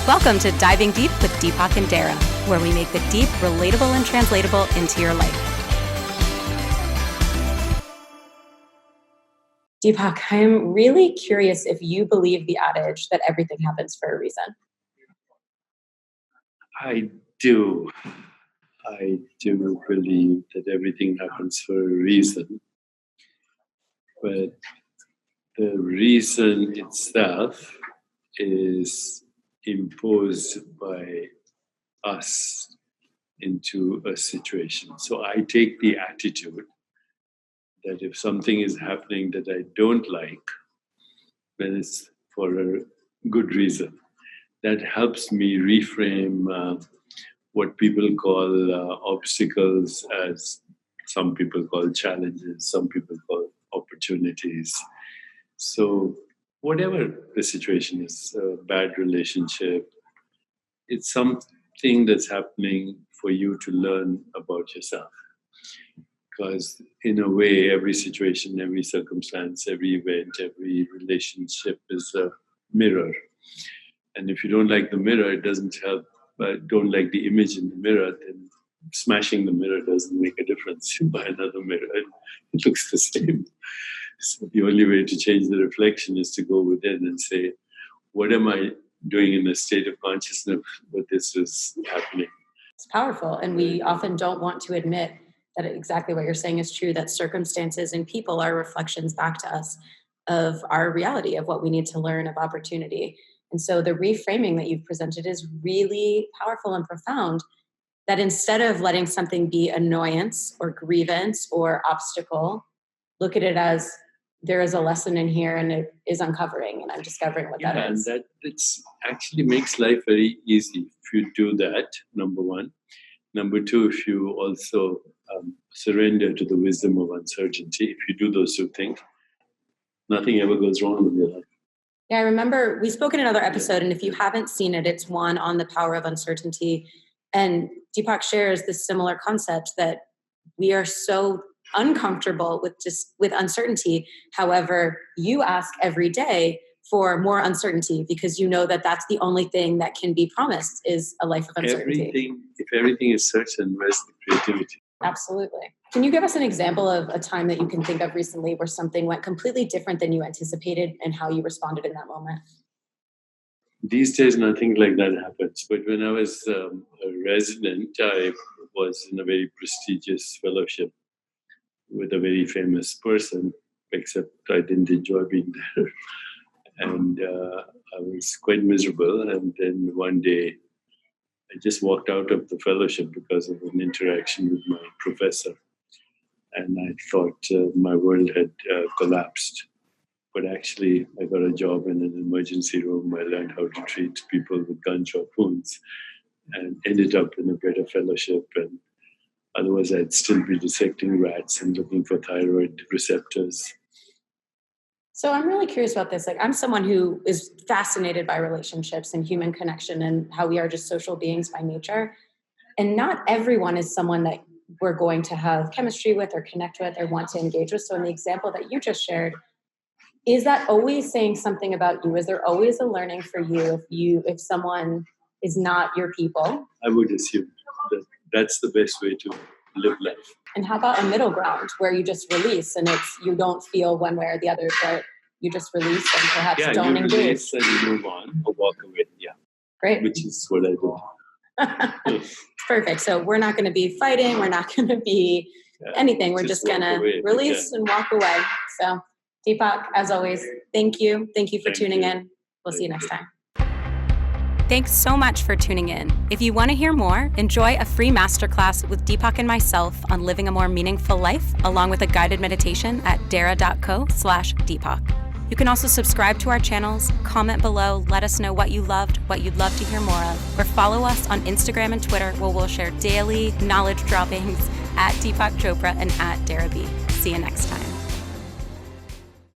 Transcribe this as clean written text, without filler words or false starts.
Welcome to Diving Deep with Deepak and Darrah, where we make the deep relatable and translatable into your life. Deepak, I'm really curious if you believe the adage that everything happens for a reason. I do. I do believe that everything happens for a reason. But the reason itself is imposed by us into a situation. So I take the attitude that if something is happening that I don't like, then it's for a good reason. That helps me reframe what people call obstacles, as some people call challenges, some people call opportunities. So whatever the situation is, a bad relationship, it's something that's happening for you to learn about yourself. Because in a way, every situation, every circumstance, every event, every relationship is a mirror. And if you don't like the mirror, it doesn't help. But don't like the image in the mirror, then smashing the mirror doesn't make a difference. You buy another mirror, it looks the same. So the only way to change the reflection is to go within and say, what am I doing in a state of consciousness where this is happening? It's powerful. And we often don't want to admit that exactly what you're saying is true, that circumstances and people are reflections back to us of our reality, of what we need to learn, of opportunity. And so the reframing that you've presented is really powerful and profound, that instead of letting something be annoyance or grievance or obstacle, look at it as there is a lesson in here and it is uncovering, and I'm discovering what that is. And that actually makes life very easy if you do that, number one. Number two, if you also surrender to the wisdom of uncertainty, if you do those two things, nothing ever goes wrong in your life. Yeah, I remember we spoke in another episode, and if you haven't seen it, it's one on the power of uncertainty. And Deepak shares this similar concept that we are so uncomfortable with uncertainty. However, you ask every day for more uncertainty because you know that that's the only thing that can be promised is a life of uncertainty. If everything is certain, where's the creativity? Absolutely. Can you give us an example of a time that you can think of recently where something went completely different than you anticipated and how you responded in that moment? These days, nothing like that happens. But when I was a resident, I was in a very prestigious fellowship with a very famous person, except I didn't enjoy being there. And I was quite miserable. And then one day, I just walked out of the fellowship because of an interaction with my professor. And I thought my world had collapsed. But actually, I got a job in an emergency room. I learned how to treat people with gunshot wounds and ended up in a better fellowship. And otherwise, I'd still be dissecting rats and looking for thyroid receptors. So I'm really curious about this. Like, I'm someone who is fascinated by relationships and human connection and how we are just social beings by nature. And not everyone is someone that we're going to have chemistry with or connect with or want to engage with. So in the example that you just shared, is that always saying something about you? Is there always a learning for you if someone is not your people? I would assume that that's the best way to live life. And how about a middle ground where you just release and you don't feel one way or the other, but you just release and perhaps don't engage? Yeah, you release and you move on or walk away. Yeah. Great. Which is what I do. Perfect. So we're not going to be fighting. We're not going to be anything. We're just going to release and walk away. So Deepak, as always, thank you. Thank you for tuning in. We'll see you next time. Thanks so much for tuning in. If you want to hear more, enjoy a free masterclass with Deepak and myself on living a more meaningful life, along with a guided meditation at darrah.co/Deepak. You can also subscribe to our channels, comment below, let us know what you loved, what you'd love to hear more of, or follow us on Instagram and Twitter, where we'll share daily knowledge droppings at Deepak Chopra and at Darrah B. See you next time.